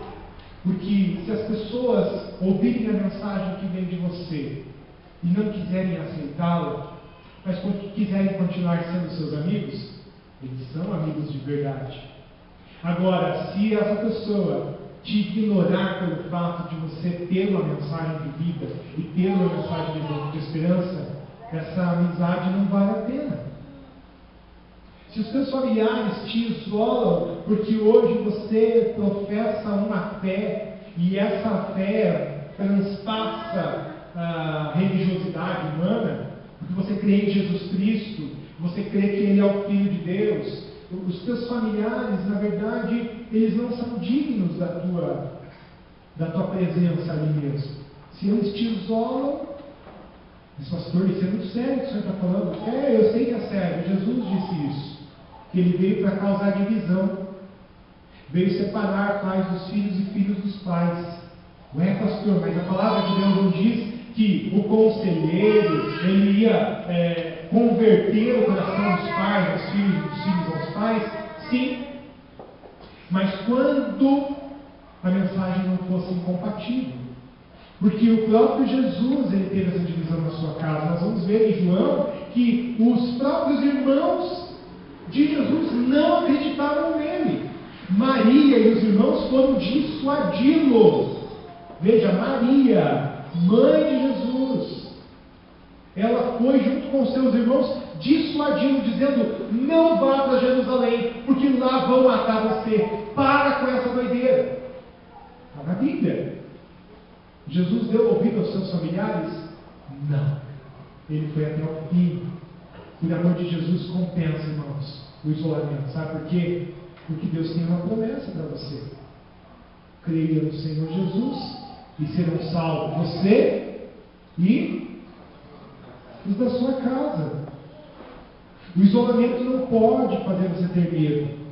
Porque se as pessoas ouvirem a mensagem que vem de você e não quiserem aceitá-la, mas quiserem continuar sendo seus amigos, eles são amigos de verdade. Agora, se essa pessoa te ignorar pelo fato de você ter uma mensagem de vida e ter uma mensagem de esperança, essa amizade não vale a pena. Se os seus familiares te isolam porque hoje você professa uma fé e essa fé transpassa a religiosidade humana, porque você crê em Jesus Cristo, você crê que Ele é o Filho de Deus, os teus familiares, na verdade, eles não são dignos da tua presença ali mesmo. Se eles te isolam, diz: pastor, isso é muito sério que o senhor está falando. Eu sei que é sério. Jesus disse isso, que Ele veio para causar divisão, veio separar pais dos filhos e filhos dos pais. Ué, pastor, mas a palavra de Deus não diz que o conselheiro ele ia converter o coração dos pais, dos filhos aos pais? Sim, mas quando a mensagem não fosse incompatível. Porque o próprio Jesus, ele teve essa divisão na sua casa. Nós vamos ver em João que os próprios irmãos de Jesus não acreditavam nele. Maria e os irmãos foram dissuadi-lo. Veja, Maria, mãe de Jesus, ela foi junto com seus irmãos dissuadi-lo, dizendo: não vá para Jerusalém, porque lá vão matar você. Para com essa doideira. Está na Bíblia. Jesus deu ouvido aos seus familiares? Não. Ele foi até o fim. O amor de Jesus compensa, irmãos, o isolamento. Sabe por quê? Porque Deus tem uma promessa para você. Creia no Senhor Jesus e serão salvos você e os da sua casa. O isolamento não pode fazer você ter medo.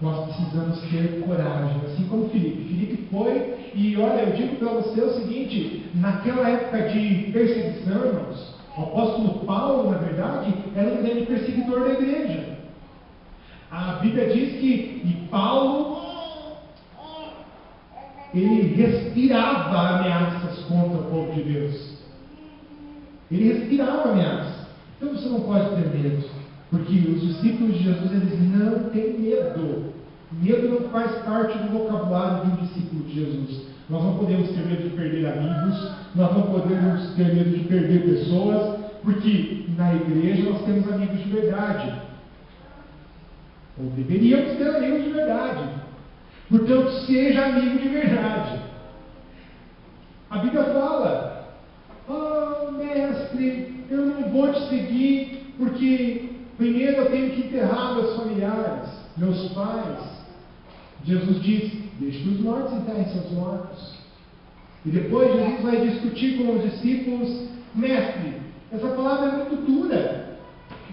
Nós precisamos ter coragem, assim como Filipe. Filipe foi, e olha, eu digo para você o seguinte: naquela época de perseguição, irmãos, o apóstolo Paulo, na verdade, era um grande perseguidor da igreja. A Bíblia diz que Paulo, ele respirava ameaças contra o povo de Deus. Ele respirava ameaças. Então você não pode ter medo, porque os discípulos de Jesus, eles não têm medo. Medo não faz parte do vocabulário de um discípulo de Jesus. Nós não podemos ter medo de perder amigos, nós não podemos ter medo de perder pessoas, porque na igreja nós temos amigos de verdade. Ou deveríamos ter amigos de verdade. Portanto, seja amigo de verdade. A Bíblia fala: oh, mestre, eu não vou te seguir, porque primeiro eu tenho que enterrar meus familiares, meus pais. Jesus diz: deixe os mortos enterrem seus mortos. E depois Jesus vai discutir com os discípulos: mestre, essa palavra é muito dura.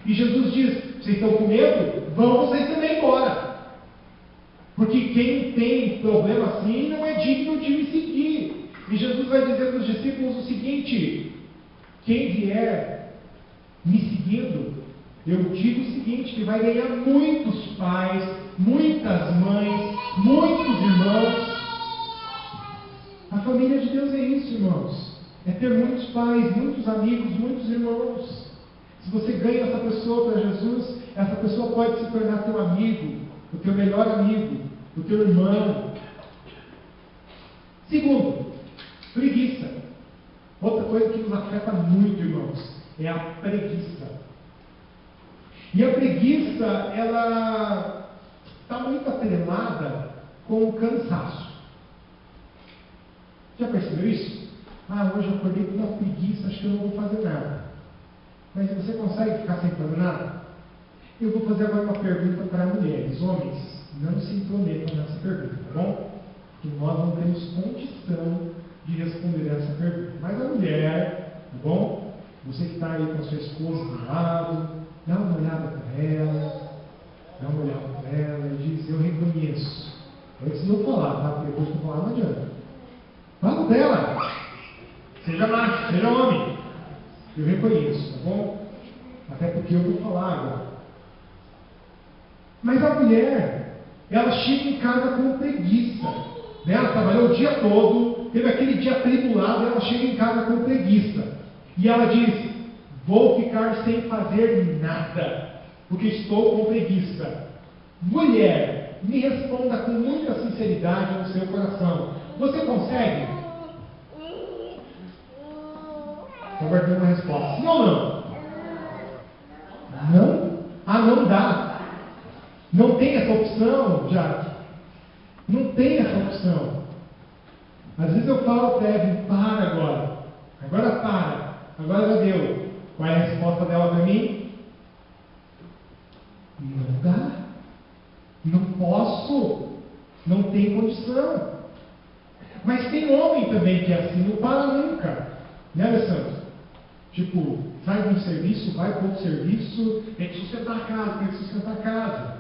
E Jesus diz: vocês estão com medo? Vão vocês também embora. Porque quem tem problema assim não é digno de me seguir. E Jesus vai dizer para os discípulos o seguinte: quem vier me seguindo, eu digo o seguinte, que vai ganhar muitos pais, muitas mães, muitos irmãos. A família de Deus é isso, irmãos. É ter muitos pais, muitos amigos, muitos irmãos. Se você ganha essa pessoa para Jesus, essa pessoa pode se tornar teu amigo, o teu melhor amigo, o teu irmão. Segundo, preguiça. Outra coisa que nos afeta muito, irmãos, é a preguiça. E a preguiça, ela está muito atrelada com o cansaço. Já percebeu isso? Ah, hoje eu acordei com uma preguiça, acho que eu não vou fazer nada. Mas você consegue ficar sem fazer nada? Eu vou fazer agora uma pergunta para mulheres. Homens, não se intrometam nessa pergunta, tá bom? Porque nós não temos condição de responder essa pergunta. Mas a mulher, tá bom? Você que está aí com a sua esposa do lado, dá uma olhada para ela, e diz: eu reconheço. Antes de eu falar, tá? Porque depois que eu falar não adianta. Fala dela. Seja macho, seja homem. Eu reconheço, tá bom? Até porque eu vou falar agora. Mas a mulher, ela chega em casa com preguiça. Né? Ela trabalhou o dia todo, teve aquele dia atribulado, ela chega em casa com preguiça. E ela diz: vou ficar sem fazer nada, porque estou com preguiça. Mulher, me responda com muita sinceridade no seu coração. Você consegue? Estou guardando uma resposta. Sim ou não? Não? Ah, não dá. Não tem essa opção, Jaque. Não tem essa opção. Às vezes eu falo para Evelyn: para agora. Agora para. Agora já deu. Qual é a resposta dela para mim? Não dá. Não posso. Não tem condição. Mas tem homem também que é assim, não para nunca. Né, Alessandro? Tipo, sai de um serviço, vai para outro serviço, tem que sustentar a casa,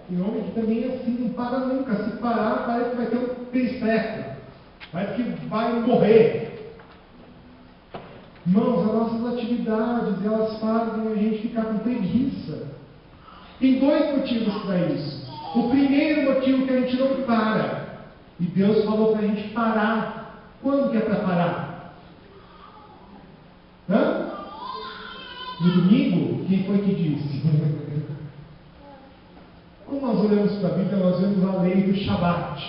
tem homem que também é assim, não para nunca. Se parar, parece que vai ter um perisseco. Parece que vai morrer. Irmãos, as nossas atividades, elas fazem a gente ficar com preguiça. Tem dois motivos para isso. O primeiro motivo que a gente não para E Deus falou para a gente parar. Quando que é para parar? No domingo? Quem foi que disse? Quando nós olhamos para a Bíblia, nós vemos a lei do Shabat,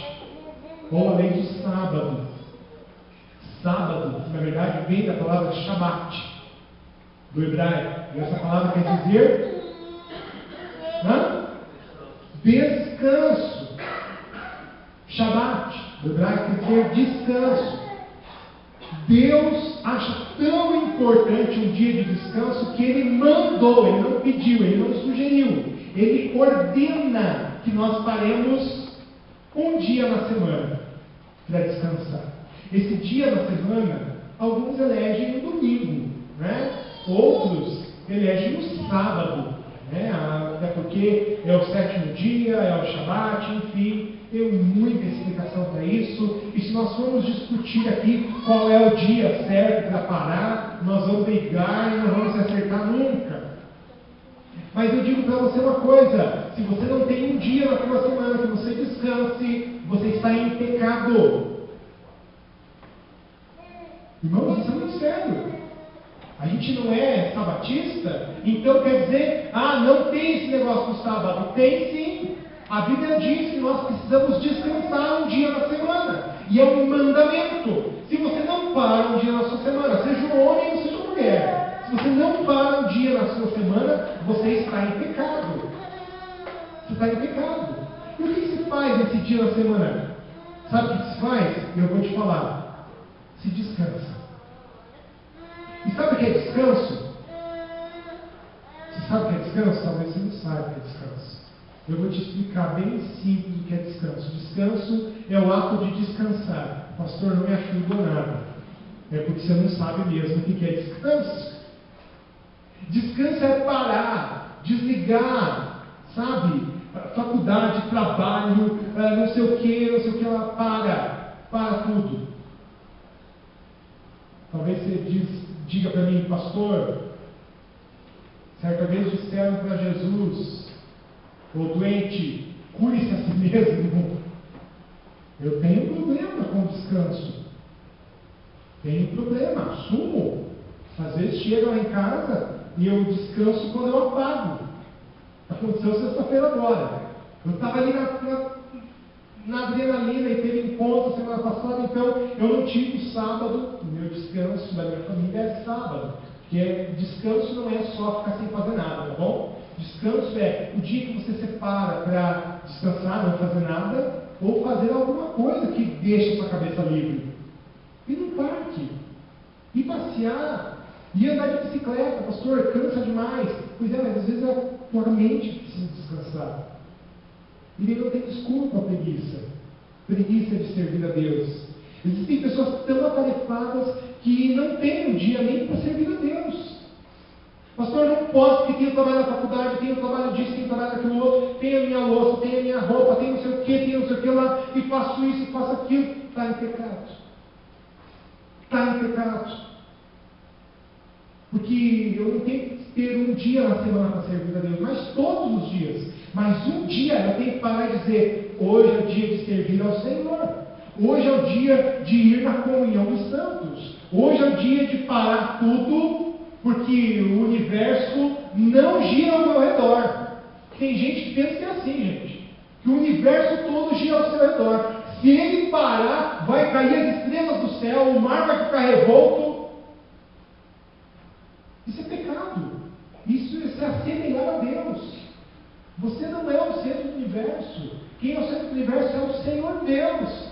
ou a lei do sábado. Sábado, na verdade, vem da palavra Shabat, do hebraico. E essa palavra quer dizer descanso. Shabat, do hebraico, quer dizer descanso. Deus acha tão importante um dia de descanso que Ele mandou, Ele não pediu, Ele não sugeriu. Ele ordena que nós paremos um dia na semana para descansar. Esse dia na semana, alguns elegem no domingo, né? Outros elegem no sábado, né? Até porque é o sétimo dia, é o Shabat, enfim, tem muita explicação para isso. E se nós formos discutir aqui qual é o dia certo para parar, nós vamos brigar e não vamos se acertar nunca. Mas eu digo para você uma coisa: se você não tem um dia na sua semana que você descanse, você está em pecado. Irmãos, isso é muito sério. A gente não é sabatista, então quer dizer, não tem esse negócio do sábado. Tem sim. A Bíblia diz que nós precisamos descansar um dia na semana. E é um mandamento. Se você não para um dia na sua semana, seja um homem ou seja uma mulher, se você não para um dia na sua semana, você está em pecado. Você está em pecado. E o que se faz nesse dia na semana? Sabe o que se faz? Eu vou te falar. Se descansa. E sabe o que é descanso? Você sabe o que é descanso? Talvez você não saiba o que é descanso. Eu vou te explicar bem simples o que é descanso. Descanso é o ato de descansar. Pastor, não me ajudou nada. É porque você não sabe mesmo o que é descanso. Descanso é parar, desligar, sabe? Faculdade, trabalho, não sei o que lá, para tudo. Talvez você diga para mim, pastor, certa vez disseram para Jesus, o doente, cure-se a si mesmo. Eu tenho problema com o descanso. Tenho problema, assumo. Às vezes chega lá em casa e eu descanso quando eu apago. Aconteceu sexta-feira agora. Eu estava ali na adrenalina e teve encontro semana passada, então eu não tive o sábado. O meu descanso da minha família é sábado. Porque descanso não é só ficar sem fazer nada, tá bom? Descanso é o dia que você separa para descansar, não fazer nada, ou fazer alguma coisa que deixe a sua cabeça livre. Ir no parque, ir passear, ir andar de bicicleta. Pastor, cansa demais. Pois é, mas às vezes a tua mente precisa descansar. E ele não tem desculpa a preguiça. Preguiça de servir a Deus. Existem pessoas tão atarefadas que não têm um dia nem para servir a Deus. Pastor, eu não posso, porque tenho trabalho na faculdade, tenho trabalho disso, tenho trabalho daquilo outro, tenho a minha louça, tenho a minha roupa, tenho não sei o que, tenho não sei o que lá, e faço isso e faço aquilo. Está em pecado. Está em pecado. Porque eu não tenho que ter um dia na semana para servir a Deus, mas todos os dias. Mas um dia eu tenho que parar e dizer, hoje é o dia de servir ao Senhor. Hoje é o dia de ir na comunhão dos santos. Hoje é o dia de parar tudo, porque o universo não gira ao meu redor. Tem gente que pensa que é assim, gente. Que o universo todo gira ao seu redor. Se ele parar, vai cair as estrelas do céu, o mar vai ficar revolto. Isso é pecado. Isso é assemelhar a Deus. Você não é o centro do universo. Quem é o centro do universo é o Senhor Deus.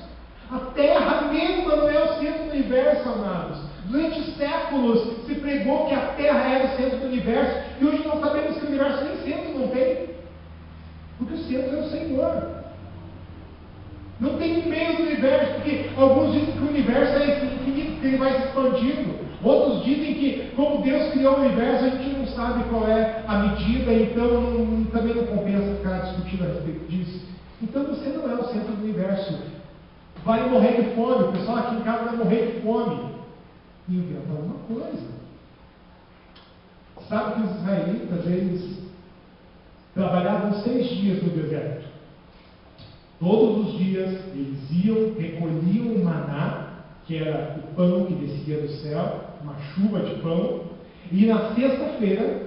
A Terra mesma não é o centro do universo, amados. Durante séculos se pregou que a Terra era o centro do universo, e hoje nós sabemos que o universo nem centro não tem. Porque o centro é o Senhor. Não tem um meio do universo, porque alguns dizem que o universo é infinito, que ele vai se expandindo. Outros dizem que, como Deus criou o universo, a gente não sabe qual é a medida, então também não compensa ficar discutindo a respeito disso. Então você não é o centro do universo. Vai morrer de fome, o pessoal aqui em casa vai morrer de fome. Inventa alguma coisa. Sabe que os israelitas, eles trabalhavam 6 dias no deserto. Todos os dias eles iam, recolhiam o maná, que era o pão que descia do céu, uma chuva de pão, e na sexta-feira,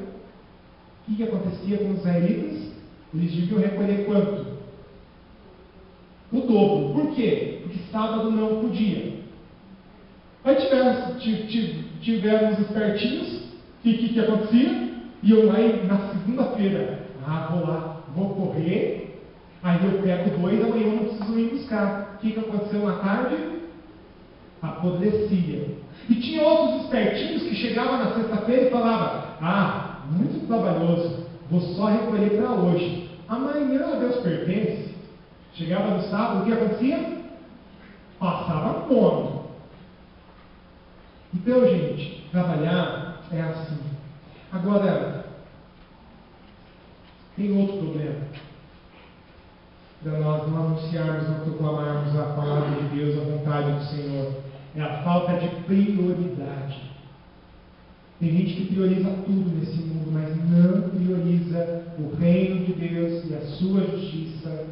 o que acontecia com os israelitas? Eles deviam recolher quanto? O dobro. Por quê? Porque sábado não podia. Aí tivemos espertinhos, e o que acontecia? Iam lá e na segunda-feira, vou lá, vou correr, aí eu pego 2, amanhã eu não preciso ir buscar. O que aconteceu na tarde? Apodrecia. E tinha outros espertinhos que chegavam na sexta-feira e falavam: muito trabalhoso, vou só recolher para hoje. Amanhã a Deus pertence. Chegava no sábado, o que acontecia? Passava fome. Então, gente, trabalhar é assim. Agora, tem outro problema. Para nós não anunciarmos, não proclamarmos a palavra de Deus, a vontade do Senhor. É a falta de prioridade. Tem gente que prioriza tudo nesse mundo, mas não prioriza o reino de Deus e a sua justiça.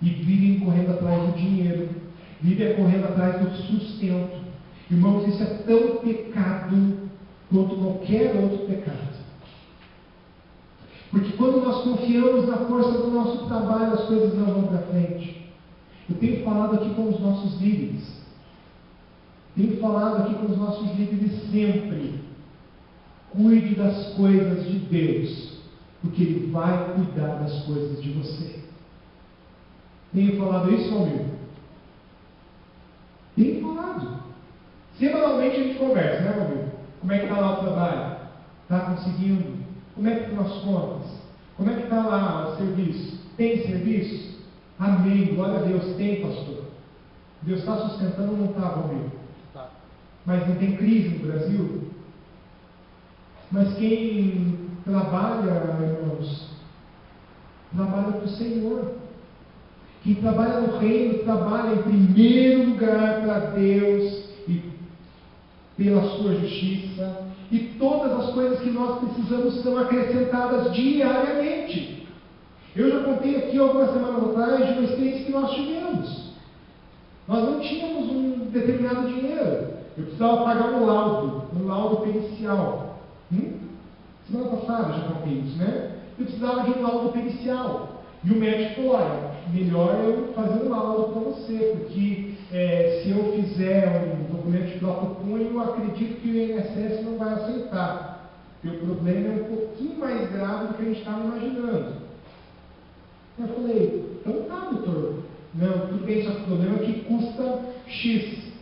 E vivem correndo atrás do dinheiro, vivem correndo atrás do sustento. Irmãos, isso é tão pecado quanto qualquer outro pecado. Porque quando nós confiamos na força do nosso trabalho, as coisas não vão para frente. Eu tenho falado aqui com os nossos líderes. Tenho falado aqui com os nossos líderes sempre. Cuide das coisas de Deus, porque Ele vai cuidar das coisas de você. Tenho falado isso, Valmir? Tenho falado. Semanalmente a gente conversa, né, Valmir? Como é que está lá o trabalho? Está conseguindo? Como é que estão as contas? Como é que está lá o serviço? Tem serviço? Amém. Glória a Deus. Tem, pastor. Deus está sustentando ou não está, Valmir? Tá. Mas não tem crise no Brasil? Mas quem trabalha, irmãos, trabalha para o Senhor. Quem trabalha no reino, trabalha em primeiro lugar para Deus e pela sua justiça. E todas as coisas que nós precisamos são acrescentadas diariamente. Eu já contei aqui algumas semanas atrás de uma experiência que nós tivemos. Nós não tínhamos um determinado dinheiro. Eu precisava pagar um laudo pericial. Semana passada eu já contei isso, né? Eu precisava de um laudo pericial. E o médico falou: olha, melhor eu fazer um laudo para você, porque se eu fizer um documento de próprio punho, eu acredito que o INSS não vai aceitar. Porque o problema é um pouquinho mais grave do que a gente estava imaginando. Eu falei: então tá, doutor. Não, tudo bem, só que o problema é que custa X.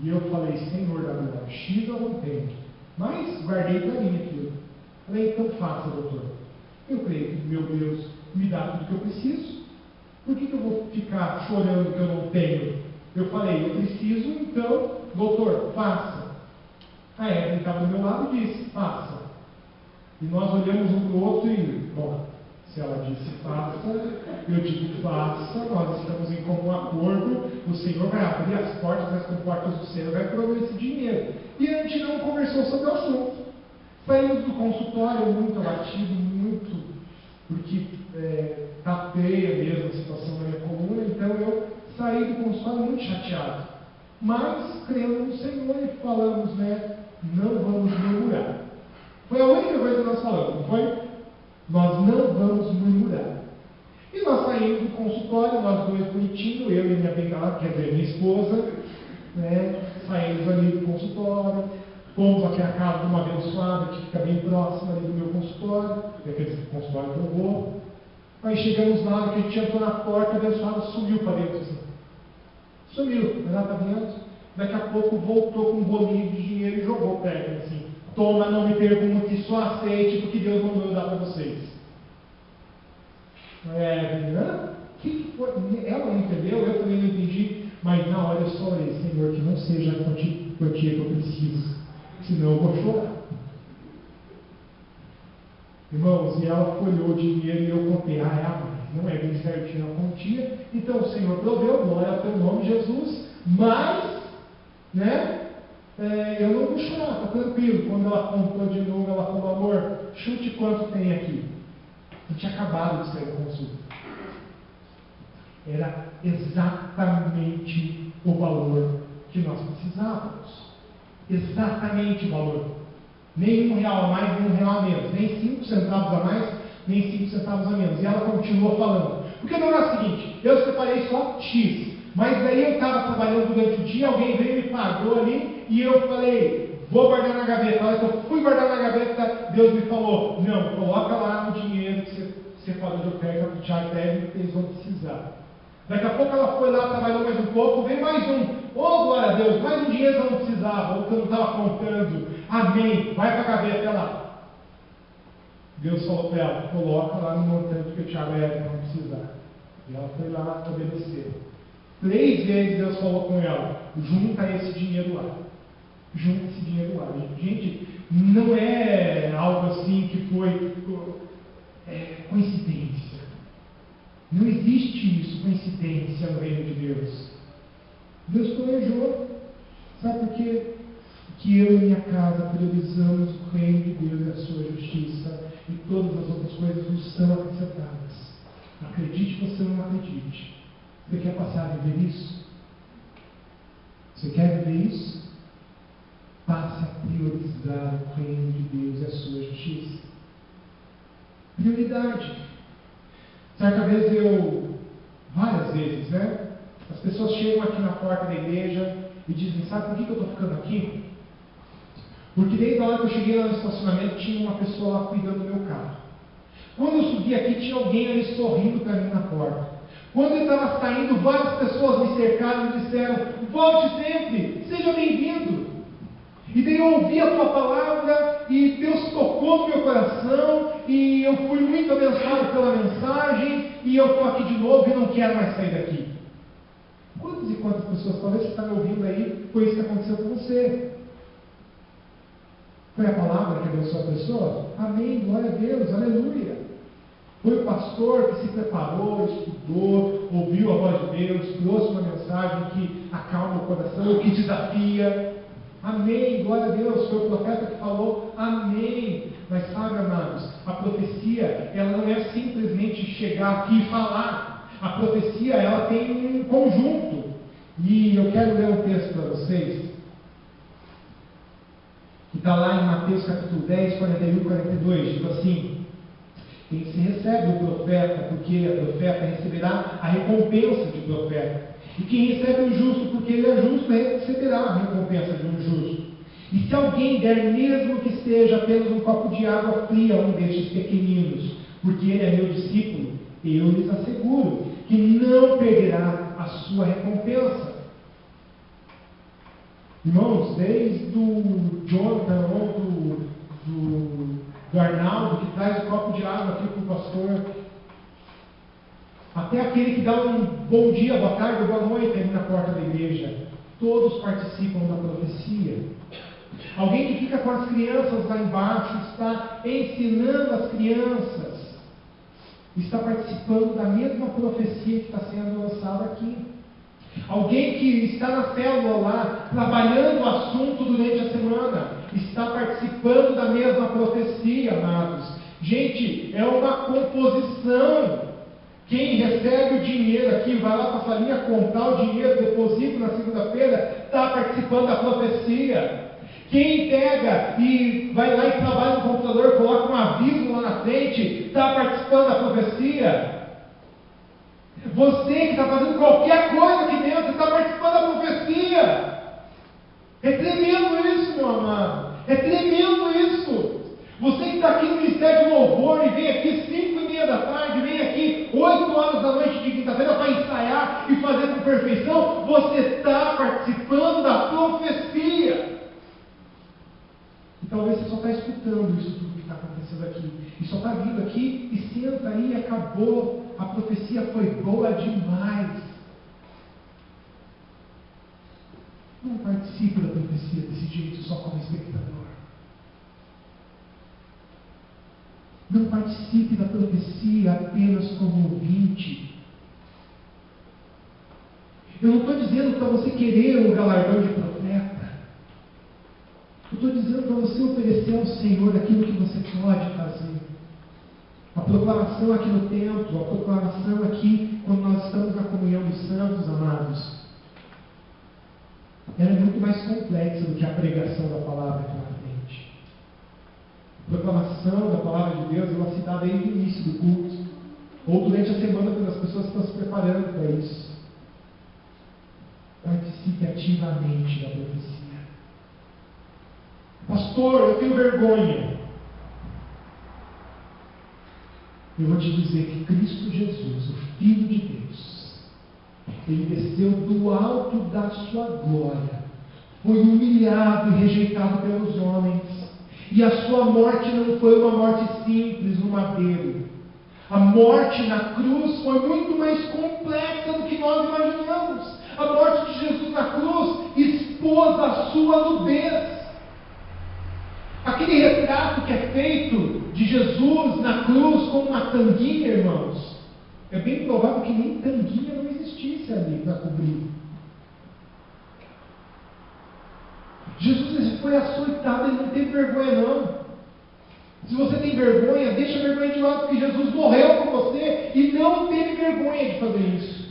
E eu falei: Senhor da glória, X eu não tenho. Mas guardei para mim aquilo. Falei: então faça, doutor. Eu creio que, meu Deus, me dá tudo que eu preciso. Por que eu vou ficar chorando que eu não tenho? Eu falei: eu preciso, então, doutor, faça. A Evelyn estava do meu lado e disse: faça. E nós olhamos um para o outro e, bom, se ela disse faça, eu digo faça, nós estamos em comum acordo, o Senhor vai abrir as portas, as comportas do céu, vai prover esse dinheiro. E a gente não conversou sobre o assunto. Saímos do consultório muito abatido, muito, porque está feia mesmo a situação da minha coluna, então eu saí do consultório muito chateado. Mas cremos no Senhor e falamos, né? Não vamos murmurar. Foi a única coisa que nós falamos, não foi? Nós não vamos murmurar. E nós saímos do consultório, nós dois bonitinhos, eu e minha bengala, quer dizer, minha esposa, né? Saímos ali do consultório, fomos até a casa de uma abençoada que fica bem próxima ali do meu consultório, aquele consultório que eu vou. Aí chegamos lá, que a gente entrou na porta, a abençoada sumiu para dentro assim. Sumiu, ela está dentro. Daqui a pouco voltou com um bolinho de dinheiro e jogou para ela assim: toma, não me pergunte, só aceite, porque Deus mandou eu dar para vocês. Que foi? Ela não entendeu, eu também não entendi, mas na hora eu só orei: Senhor, que não seja a quantia que eu preciso, senão eu vou chorar. Irmãos, e ela folhou o dinheiro e eu contei: é a mais, não é bem certinho a quantia, então o Senhor proveu, glória ao teu nome, Jesus, mas, né, eu não vou chorar, está tranquilo. Quando ela contou de novo, ela falou: amor, chute quanto tem aqui. A gente tinha acabado de sair da consulta. Era exatamente o valor que nós precisávamos. Exatamente o valor. Nem R$1 a mais, nem R$1 a menos. Nem 5 centavos a mais, nem 5 centavos a menos. E ela continuou falando. Porque o negócio é o seguinte, eu separei só X. Mas daí eu estava trabalhando durante o dia, alguém veio e me pagou ali, e eu falei, vou guardar na gaveta. Na hora que eu fui guardar na gaveta, Deus me falou, não, coloca lá no dinheiro que você falou de oferta para o Tiago Débora, que eles vão precisar. Daqui a pouco ela foi lá, trabalhou mais um pouco, veio mais um. Oh, glória a Deus, mais um dinheiro que eu não precisava, ou que eu não estava contando. Amém, vai para a gaveta lá. Deus falou para ela, coloca lá no montante que o Tiago Débora não precisar. E ela foi lá obedecer. 3 vezes Deus falou com ela, junta esse dinheiro lá. Junta esse dinheiro lá. Gente, não é algo assim que foi coincidência. Não existe isso, coincidência no reino de Deus. Deus planejou. Sabe por quê? Que eu e minha casa priorizamos o reino de Deus e a sua justiça, e todas as outras coisas nos são acrescentadas. Acredite você ou não acredite. Você quer passar a viver isso? Você quer viver isso? Passe a priorizar o reino de Deus e a sua justiça. Prioridade. Certa vez várias vezes, né? As pessoas chegam aqui na porta da igreja e dizem, sabe por que eu estou ficando aqui? Porque desde a hora que eu cheguei lá no estacionamento, tinha uma pessoa lá cuidando do meu carro. Quando eu subi aqui, tinha alguém ali sorrindo para mim na porta. Quando eu estava saindo, várias pessoas me cercaram e disseram, volte sempre, seja bem-vindo. E daí eu ouvi a tua palavra, e Deus tocou no meu coração, e eu fui muito abençoado pela mensagem, e eu estou aqui de novo e não quero mais sair daqui. Quantas e quantas pessoas, talvez você está me ouvindo aí, foi isso que aconteceu com você? Foi a palavra que abençoou a pessoa? Amém, glória a Deus, aleluia. Foi o pastor que se preparou, estudou, ouviu a voz de Deus, trouxe uma mensagem que acalma o coração, que desafia. Amém, glória a Deus. Foi o profeta que falou, amém. Mas sabe, amados, a profecia, ela não é simplesmente chegar aqui e falar. A profecia, ela tem um conjunto. E eu quero ler um texto para vocês, que está lá em Mateus capítulo 10, 41 e 42, diz assim, quem se recebe o profeta, porque é profeta, receberá a recompensa de profeta. E quem recebe o justo, porque ele é justo, receberá a recompensa de um justo. E se alguém der, mesmo que seja apenas um copo de água fria a um destes pequeninos, porque ele é meu discípulo, eu lhes asseguro que não perderá a sua recompensa. Irmãos, desde o Jonathan ou do Arnaldo, que traz o copo de água aqui para o pastor, até aquele que dá um bom dia, boa tarde, boa noite ali na porta da igreja, todos participam da profecia. Alguém que fica com as crianças lá embaixo, está ensinando as crianças, está participando da mesma profecia que está sendo lançada aqui. Alguém que está na célula lá, trabalhando o assunto durante a semana, está participando da mesma profecia, amados. Gente, é uma composição. Quem recebe o dinheiro aqui, vai lá para a salinha comprar o dinheiro, deposita na segunda-feira, está participando da profecia. Quem pega e vai lá e trabalha no computador, coloca um aviso lá na frente, está participando da profecia. Você que está fazendo qualquer coisa aqui dentro, está participando da profecia. É tremendo isso, meu amado. É tremendo isso. Você que está aqui no Ministério de Louvor e vem aqui 5:30 da tarde, vem aqui 8 horas da noite de quinta-feira para ensaiar e fazer com perfeição, você está participando da profecia. E talvez você só está escutando isso tudo que está acontecendo aqui. E só está vindo aqui e senta aí e acabou. A profecia foi boa demais. Não participe da profecia desse jeito, só como espectador. Não participe da profecia apenas como ouvinte. Eu não estou dizendo para você querer um galardão de profeta. Eu estou dizendo para você oferecer ao Senhor aquilo que você pode fazer. A proclamação aqui no templo, a proclamação aqui quando nós estamos na comunidade. que a pregação da palavra é pela frente. A proclamação da palavra de Deus, ela se dá desde o início do culto, ou durante a semana pelas pessoas que estão se preparando para isso. Participe ativamente da profecia. Pastor, eu tenho vergonha. Eu vou te dizer que Cristo Jesus, o Filho de Deus, Ele desceu do alto da sua glória, foi humilhado e rejeitado pelos homens, e a sua morte não foi uma morte simples no madeiro. A morte na cruz foi muito mais complexa do que nós imaginamos. A morte de Jesus na cruz expôs a sua nudez. Aquele retrato que é feito de Jesus na cruz com uma tanguinha, irmãos, é bem provável que nem tanguinha não existisse ali para cobrir. Jesus foi açoitado, ele não teve vergonha não. Se você tem vergonha, deixa a vergonha de lado, porque Jesus morreu por você e não teve vergonha de fazer isso.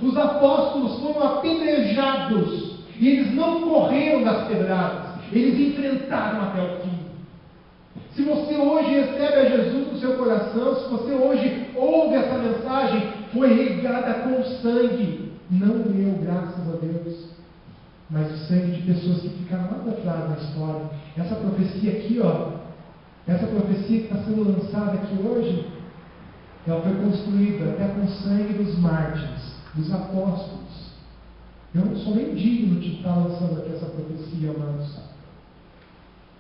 Os apóstolos foram apedrejados e eles não correram das pedradas, eles enfrentaram até o fim. Se você hoje recebe a Jesus no seu coração, se você hoje ouve essa mensagem, foi regada com sangue, não meu, graças a Deus, mas o sangue de pessoas que ficaram lá atrás na história. Essa profecia aqui, essa profecia que está sendo lançada aqui hoje, ela foi construída até com o sangue dos mártires, dos apóstolos. Eu não sou nem digno de estar lançando aqui essa profecia, amados,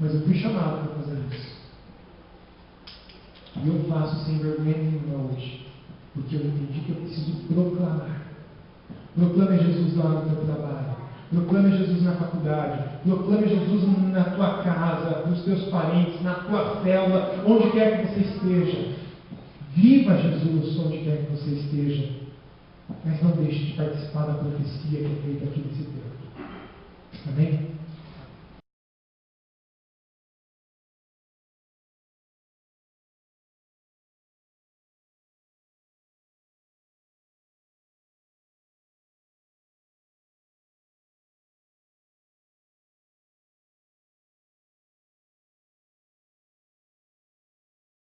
mas eu fui chamado para fazer isso. E eu faço sem vergonha nenhuma hoje, porque eu entendi que eu preciso proclamar. Proclame Jesus lá no teu trabalho, proclame Jesus na faculdade, proclame Jesus na tua casa, nos teus parentes, na tua célula, onde quer que você esteja. Viva Jesus onde quer que você esteja, mas não deixe de participar da profecia que é feita aqui nesse tempo.